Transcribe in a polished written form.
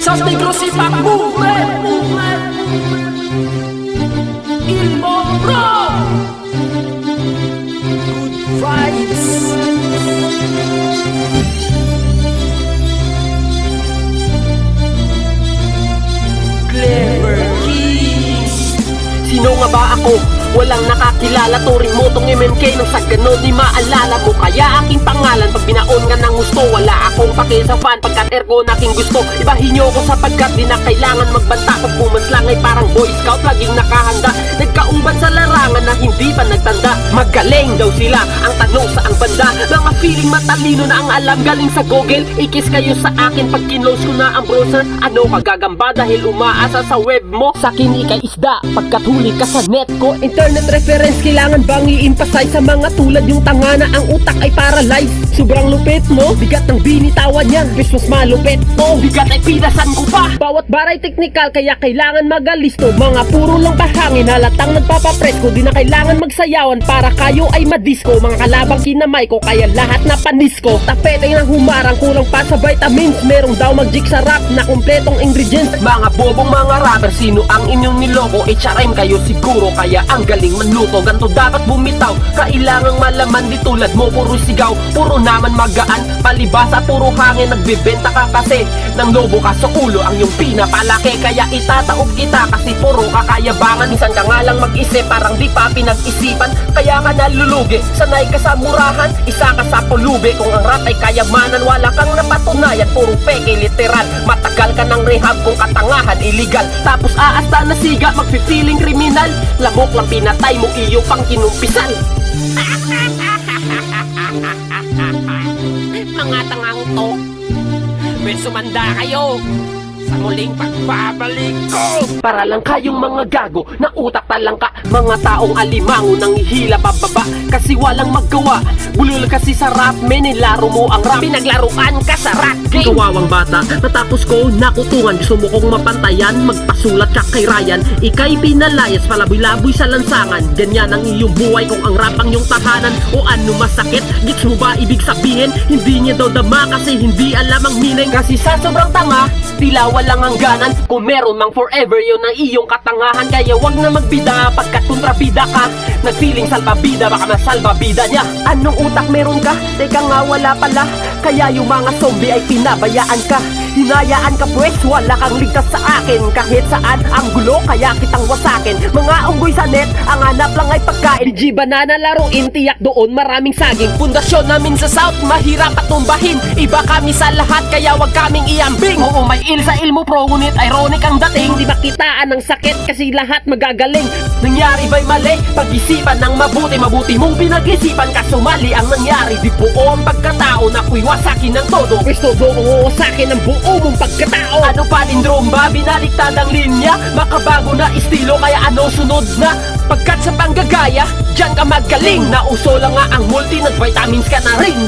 South Negros Hip Hop Movement, Ilmo Pro, Good Vibes. Clever King. Sino nga ba ako? Walang nakakilala, turing mo tong MMK nang sa ganon di maalala mo. Kaya aking pangalan pag binaon nga ng gusto. Wala akong pake sa fan pagkat ergo naking gusto. Ibahin nyo ko sapagkat di na kailangan magbanta. Pag pumaslang ay parang boy scout laging nakahanda. Nagkaumban sa larangan na hindi pa nagtanda. Magaling daw sila ang tanong sa ang banda. Mga feeling matalino na ang alam galing sa Google. Ikis kayo sa akin pag kinlose ko na ang browser. Ano kagagamba dahil umaasa sa web mo? Sakin ikay isda pagkat huli ka sa net ko. Internet reference, kailangan bang i-emphasize sa mga tulad yung tanga na ang utak ay paralyzed. Sobrang lupit mo, bigat ng binitawan niya, bis mas malupit mo, bigat ay pinasan ko pa. Bawat baray technical kaya kailangan magalisto. Mga puro lang bahangin, halatang nagpapapresko. Di na kailangan magsayawan para kayo ay madisco. Mga kalabang kinamay ko kaya lahat na panisko. Tapete ng humarang, kulang pa sa vitamins. Merong daw mag-jig sa rap na kumpletong ingredients. Mga bobong mga rapper, sino ang inyong niloko? HRM kayo siguro kaya ang galing manluto. Ganto dapat bumitaw, kailangang malaman. Di tulad mo puro sigaw, puro naman magaan. Palibasa puro hangin, nagbibenta ka kasi ng lobo ka sa ulo ang yung pinapalaki. Kaya itataob kita kasi puro kakayabangan. Minsan ka nga lang mag-isip, parang di pa pinag-isipan. Kaya ka nalulugi, sanay ka sa murahan. Isa ka sa pulubi, kung ang rap ay kayamanan. Wala kang napatunayan, puro peke literal. Matagal ka ng rehab kung katangahan illegal. Tapos aasta na siga, magfi-feeling kriminal. Lamok lang pinatay mo, iyo pang kinumpisan. Mga tangang to, may sumanda kayo sa muling pagbabalik ko. Para lang kayong mga gago na utak talangka. Mga taong alimango nang ihila pababa kasi walang maggawa. Bulol kasi sa rap, nilaro mo ang rap. Pinaglaruan ka sa rap game. Kawawang bata, natapos ko nakutungan. Gusto mo kong mapantayan, magpasulat ka kay Ryan. Ika'y pinalayas, palaboy-laboy sa lansangan. Ganyan ang iyong buhay kung ang rap ang iyong tahanan. O ano masakit, gets mo ba ibig sabihin? Hindi niya daw dama kasi hindi alam ang meaning. Kasi sa sobrang tanga, tila walang hangganan. Kung meron mang forever yun ang iyong katangahan. Kaya wag na magbida pagkat kontrabida ka. Nagfeeling salbabida, baka masalbabida niya. Anong utak meron ka? Teka nga wala pala. Kaya yung mga zombie ay pinabayaan ka. Hinayaan ka pues, wala kang ligtas sa akin. Kahit saan ang gulo, kaya kitang wasakin. Mga unggoy sa net, ang hanap lang ay pagkain. Di banana laruin, tiyak doon maraming saging. Pundasyon namin sa South, mahirap at tumbahin. Iba kami sa lahat, kaya wag kaming iambing. Oo, may il sa ilmo pro, ngunit ironic ang dating. Di makitaan ng sakit kasi lahat magagaling. Nangyari ba'y mali? Pag-isipan ng mabuti, mabuti mong pinag-isipan. Kaso mali ang nangyari, di buo ang pagkatao na kuy wasakin ng todo. Pwesto doon wasakin ng buo mong pagkatao. Ano palindrome ba? Binaliktad ang linya. Makabago na estilo, kaya ano sunod na? Pagkat sa panggagaya, dyan ka magaling. Nauso lang nga ang multi, nag-vitamins ka na rin.